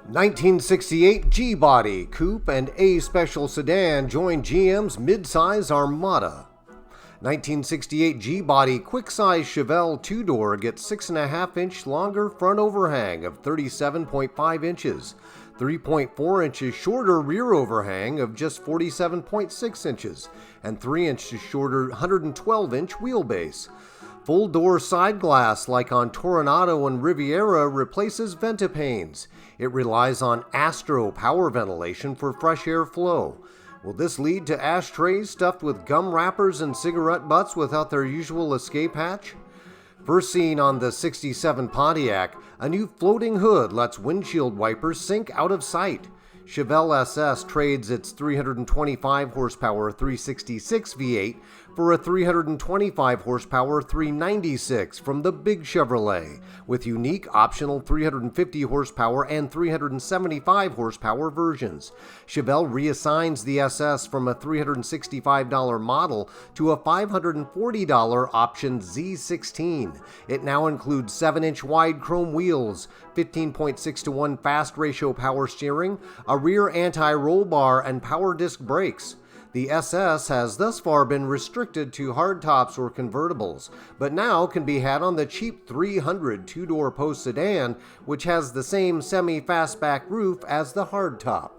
1968 G-Body Coupe and A Special Sedan joined GM's midsize Armada. 1968 G-Body quick-size Chevelle two-door gets 6.5-inch longer front overhang of 37.5 inches, 3.4 inches shorter rear overhang of just 47.6 inches, and 3 inches shorter 112-inch wheelbase. Full door side glass like on Toronado and Riviera replaces ventipanes. It relies on Astro power ventilation for fresh air flow. Will this lead to ashtrays stuffed with gum wrappers and cigarette butts without their usual escape hatch? First seen on the '67 Pontiac, a new floating hood lets windshield wipers sink out of sight. Chevelle SS trades its 325 horsepower 366 V8 for a 325 horsepower 396 from the big Chevrolet, with unique optional 350 horsepower and 375 horsepower versions. Chevelle reassigns the SS from a $365 model to a $540 option Z16. It now includes 7-inch wide chrome wheels, 15.6:1 fast ratio power steering, a rear anti-roll bar, and power disc brakes. The SS has thus far been restricted to hardtops or convertibles, but now can be had on the cheap 300 two-door post sedan, which has the same semi-fastback roof as the hardtop.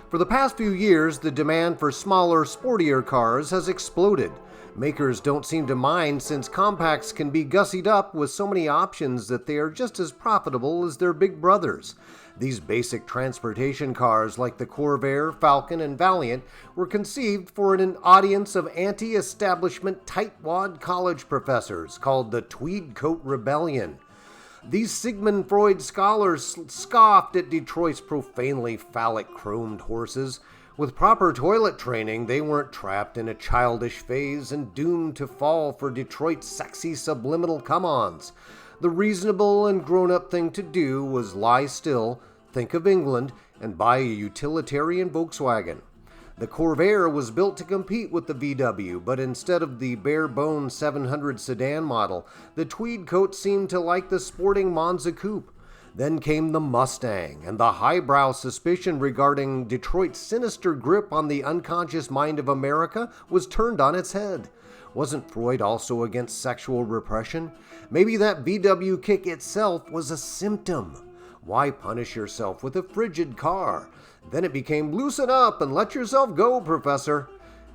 For the past few years, the demand for smaller, sportier cars has exploded. Makers don't seem to mind since compacts can be gussied up with so many options that they are just as profitable as their big brothers. These basic transportation cars like the Corvair, Falcon, and Valiant were conceived for an audience of anti-establishment tightwad college professors called the Tweed Coat Rebellion. These Sigmund Freud scholars scoffed at Detroit's profanely phallic chromed horses. With proper toilet training, they weren't trapped in a childish phase and doomed to fall for Detroit's sexy subliminal come-ons. The reasonable and grown-up thing to do was lie still, think of England, and buy a utilitarian Volkswagen. The Corvair was built to compete with the VW, but instead of the bare-bones 700 sedan model, the Tweed Coat seemed to like the sporting Monza Coupe. Then came the Mustang, and the highbrow suspicion regarding Detroit's sinister grip on the unconscious mind of America was turned on its head. Wasn't Freud also against sexual repression? Maybe that VW kick itself was a symptom. Why punish yourself with a frigid car? Then it became loosen up and let yourself go, Professor.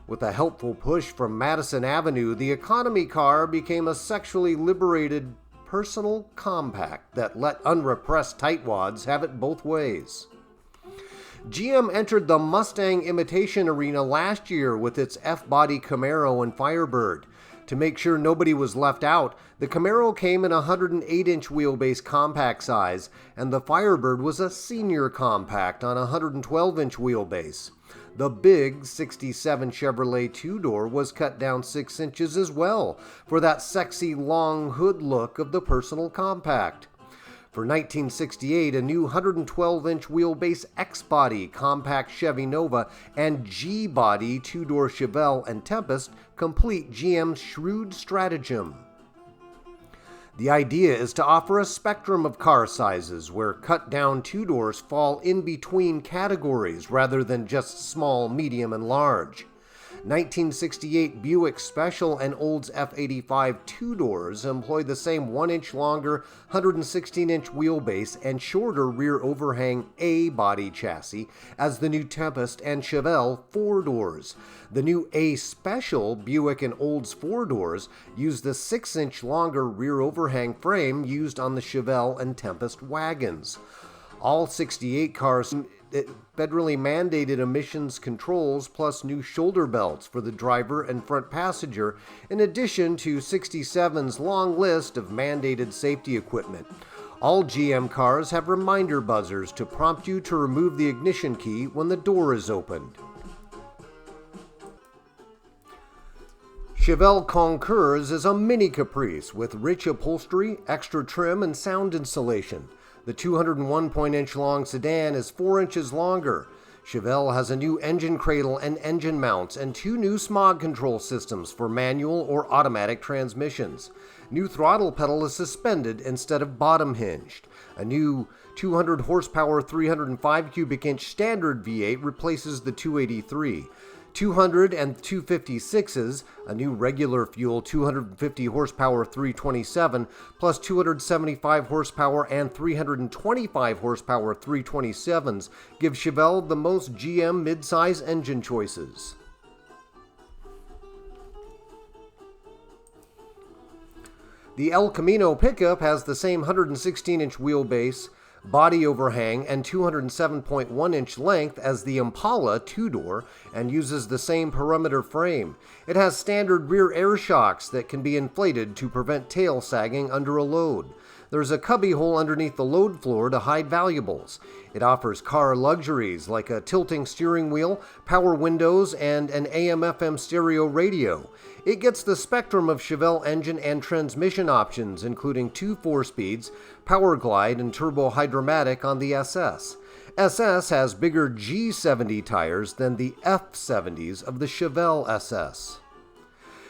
With a helpful push from Madison Avenue, the economy car became a sexually liberated personal compact that let unrepressed tightwads have it both ways. GM entered the Mustang imitation arena last year with its F-body Camaro and Firebird. To make sure nobody was left out, the Camaro came in a 108-inch wheelbase compact size, and the Firebird was a senior compact on a 112-inch wheelbase. The big '67 Chevrolet two-door was cut down 6 inches as well, for that sexy long hood look of the personal compact. For 1968, a new 112-inch wheelbase X-Body compact Chevy Nova and G-Body two-door Chevelle and Tempest complete GM's shrewd stratagem. The idea is to offer a spectrum of car sizes where cut-down two-doors fall in between categories rather than just small, medium, and large. 1968 Buick Special and Olds F85 two-doors employ the same 1-inch longer, 116-inch wheelbase and shorter rear overhang A-body chassis as the new Tempest and Chevelle four-doors. The new A Special Buick and Olds four-doors use the 6-inch longer rear overhang frame used on the Chevelle and Tempest wagons. All 68 cars federally mandated emissions controls plus new shoulder belts for the driver and front passenger, in addition to 67's long list of mandated safety equipment. All GM cars have reminder buzzers to prompt you to remove the ignition key when the door is opened. Chevelle Concours is a mini Caprice with rich upholstery, extra trim, and sound insulation. The 201.inch long sedan is 4 inches longer. Chevelle has a new engine cradle and engine mounts and 2 new smog control systems for manual or automatic transmissions. New throttle pedal is suspended instead of bottom hinged. A new 200 horsepower 305 cubic inch standard V8 replaces the 283. 200 and 256s, a new regular fuel 250 horsepower 327 plus 275 horsepower and 325 horsepower 327s give Chevelle the most GM midsize engine choices. The El Camino pickup has the same 116-inch wheelbase, body overhang, and 207.1-inch length as the Impala two-door and uses the same perimeter frame. It has standard rear air shocks that can be inflated to prevent tail sagging under a load. There's a cubbyhole underneath the load floor to hide valuables. It offers car luxuries like a tilting steering wheel, power windows, and an AM/FM stereo radio. It gets the spectrum of Chevelle engine and transmission options, including 2 4-speeds, power glide, and turbo hydromatic on the SS. SS has bigger G70 tires than the F70s of the Chevelle SS.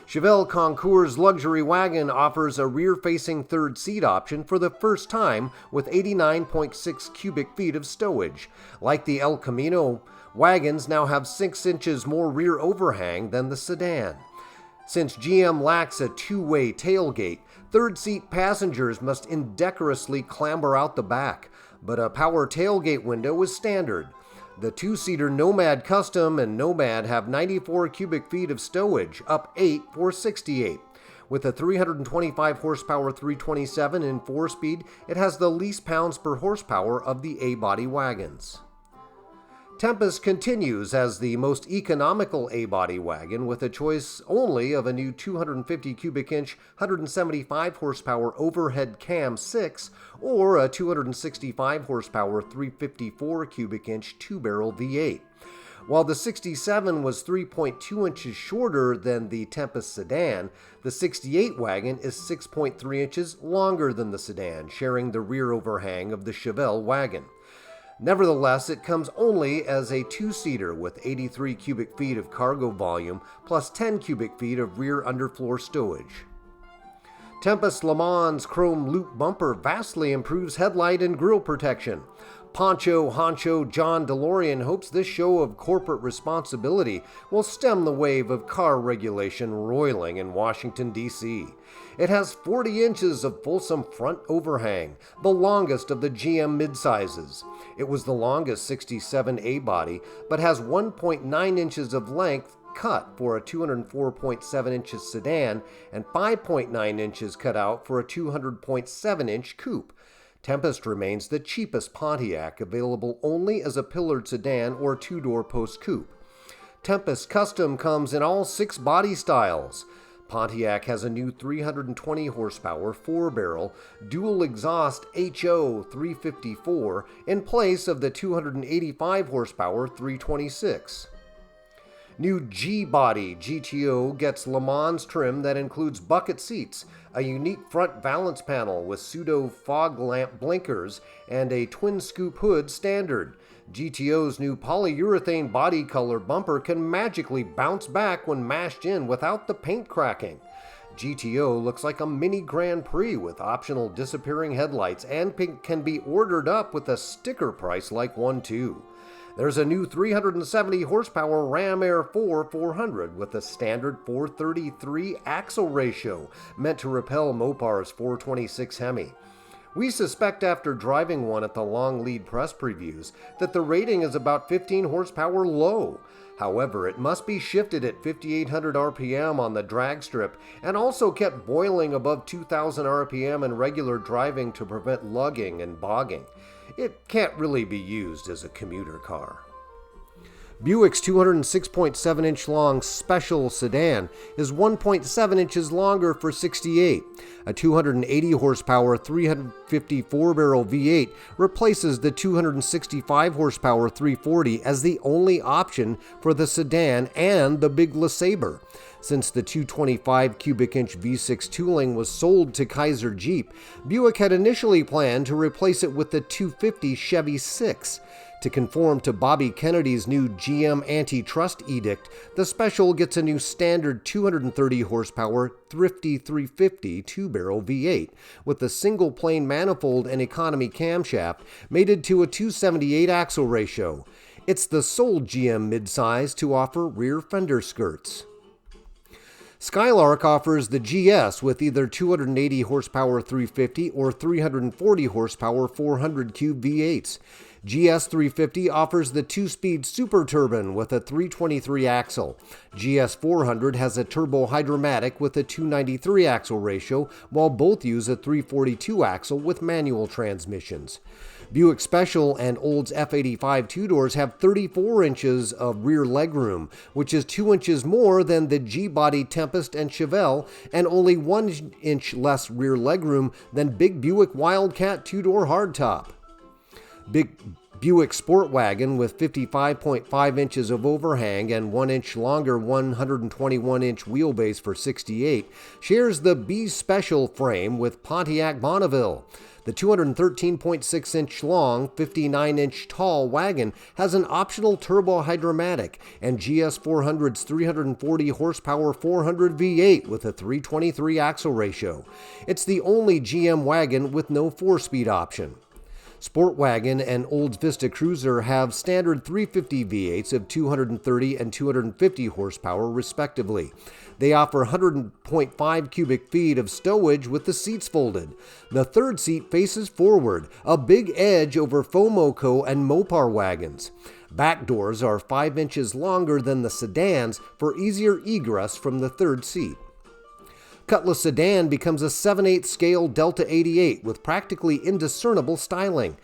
Chevelle Concours luxury wagon offers a rear-facing third seat option for the first time with 89.6 cubic feet of stowage. Like the El Camino, wagons now have 6 inches more rear overhang than the sedan. Since GM lacks a two-way tailgate, third-seat passengers must indecorously clamber out the back, but a power tailgate window is standard. The two-seater Nomad Custom and Nomad have 94 cubic feet of stowage, up 8 for 68. With a 325 horsepower 327 in 4-speed, it has the least pounds per horsepower of the A-body wagons. Tempest continues as the most economical A-body wagon with a choice only of a new 250 cubic inch 175 horsepower overhead cam 6 or a 265 horsepower 354 cubic inch 2-barrel V8. While the 67 was 3.2 inches shorter than the Tempest sedan, the 68 wagon is 6.3 inches longer than the sedan, sharing the rear overhang of the Chevelle wagon. Nevertheless, it comes only as a two-seater with 83 cubic feet of cargo volume plus 10 cubic feet of rear underfloor stowage. Tempest Le Mans chrome loop bumper vastly improves headlight and grille protection. Honcho John DeLorean hopes this show of corporate responsibility will stem the wave of car regulation roiling in Washington, D.C. It has 40 inches of fulsome front overhang, the longest of the GM midsizes. It was the longest 67 A-body, but has 1.9 inches of length cut for a 204.7 inches sedan and 5.9 inches cut out for a 200.7 inch coupe. Tempest remains the cheapest Pontiac, available only as a pillared sedan or two-door post coupe. Tempest Custom comes in all 6 body styles. Pontiac has a new 320 horsepower 4-barrel dual exhaust HO 354 in place of the 285 horsepower 326. New G-Body GTO gets Le Mans trim that includes bucket seats, a unique front valance panel with pseudo fog lamp blinkers, and a twin scoop hood standard. GTO's new polyurethane body color bumper can magically bounce back when mashed in without the paint cracking. GTO looks like a mini Grand Prix with optional disappearing headlights and can be ordered up with a sticker price like one too. There's a new 370 horsepower Ram Air 400 with a standard 433 axle ratio meant to repel Mopar's 426 Hemi. We suspect after driving one at the long lead press previews that the rating is about 15 horsepower low. However, it must be shifted at 5,800 RPM on the drag strip and also kept boiling above 2,000 RPM in regular driving to prevent lugging and bogging. It can't really be used as a commuter car. Buick's 206.7-inch long special sedan is 1.7 inches longer for 68. A 280 horsepower 354-barrel V8 replaces the 265 horsepower 340 as the only option for the sedan and the Big LeSabre. Since the 225 cubic inch V6 tooling was sold to Kaiser Jeep, Buick had initially planned to replace it with the 250 Chevy 6. To conform to Bobby Kennedy's new GM antitrust edict, the Special gets a new standard 230 horsepower Thrifty 350 two-barrel V8 with a single plane manifold and economy camshaft mated to a 278 axle ratio. It's the sole GM midsize to offer rear fender skirts. Skylark offers the GS with either 280 horsepower 350 or 340 horsepower 400 cube V8s. GS 350 offers the 2-speed super turbine with a 323 axle. GS 400 has a turbo hydromatic with a 293 axle ratio, while both use a 342 axle with manual transmissions. Buick Special and Olds F85 two-doors have 34 inches of rear legroom, which is 2 inches more than the G-body Tempest and Chevelle, and only 1 inch less rear legroom than Big Buick Wildcat two-door hardtop. Big Buick Sport Wagon with 55.5 inches of overhang and 1 inch longer 121-inch wheelbase for $68 shares the B Special frame with Pontiac Bonneville. The 213.6-inch long, 59-inch tall wagon has an optional turbo hydromatic and GS 400's 340 horsepower 400 V8 with a 323 axle ratio. It's the only GM wagon with no 4-speed option. Sport Wagon and Olds Vista Cruiser have standard 350 V8s of 230 and 250 horsepower respectively. They offer 100.5 cubic feet of stowage with the seats folded. The third seat faces forward, a big edge over Fomoco and Mopar wagons. Back doors are 5 inches longer than the sedans for easier egress from the third seat. Cutlass sedan becomes a 7/8 scale Delta 88 with practically indiscernible styling.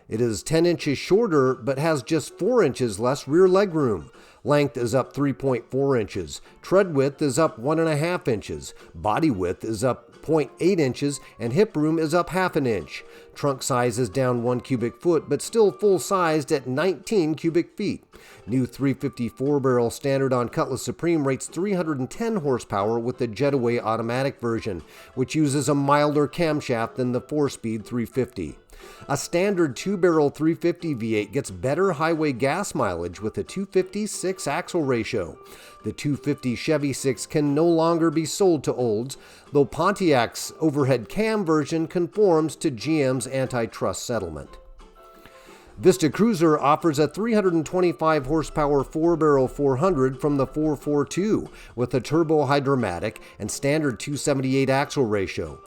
It is 10 inches shorter but has just 4 inches less rear legroom. Length is up 3.4 inches. Tread width is up 1.5 inches. Body width is up 0.8 inches and hip room is up 0.5 inch. Trunk size is down 1 cubic foot but still full-sized at 19 cubic feet. New 350 4-barrel standard on Cutlass Supreme rates 310 horsepower with the Jetaway automatic version, which uses a milder camshaft than the 4-speed 350. A standard 2-barrel 350 V8 gets better highway gas mileage with a 250/6 axle ratio. The 250 Chevy 6 can no longer be sold to Olds, though Pontiac's overhead cam version conforms to GM's antitrust settlement. Vista Cruiser offers a 325 horsepower 4-barrel 400 from the 442 with a turbo hydromatic and standard 278 axle ratio.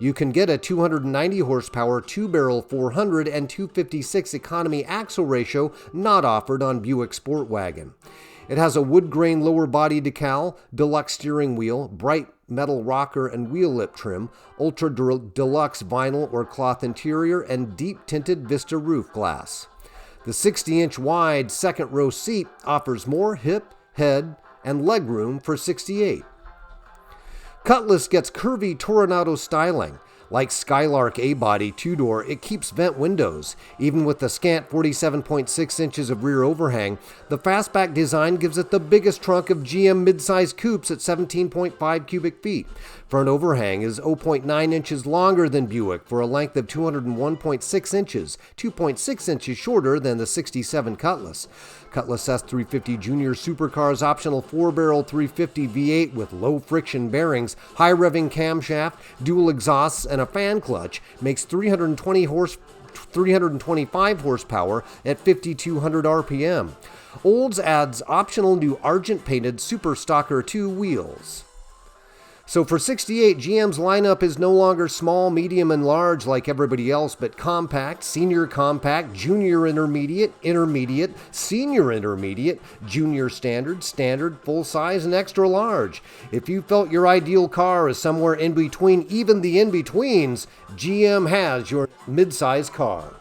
You can get a 290 horsepower 2-barrel 400 and 256 economy axle ratio not offered on Buick Sport Wagon. It has a wood grain lower body decal, deluxe steering wheel, bright metal rocker and wheel lip trim, ultra deluxe vinyl or cloth interior, and deep tinted Vista roof glass. The 60-inch wide second row seat offers more hip, head, and legroom for $68. Cutlass gets curvy Toronado styling. Like Skylark A-body two-door, it keeps vent windows. Even with the scant 47.6 inches of rear overhang, the fastback design gives it the biggest trunk of GM midsize coupes at 17.5 cubic feet. Front overhang is 0.9 inches longer than Buick for a length of 201.6 inches, 2.6 inches shorter than the 67 Cutlass. Cutlass S350 Junior Supercar's optional 4-barrel 350 V8 with low-friction bearings, high-revving camshaft, dual exhausts, and a fan clutch makes 325 horsepower at 5,200 RPM. Olds adds optional new argent-painted Super Stalker 2 wheels. So for $68, GM's lineup is no longer small, medium, and large like everybody else, but compact, senior compact, junior intermediate, intermediate, senior intermediate, junior standard, standard, full-size, and extra large. If you felt your ideal car is somewhere in between even the in-betweens, GM has your midsize car.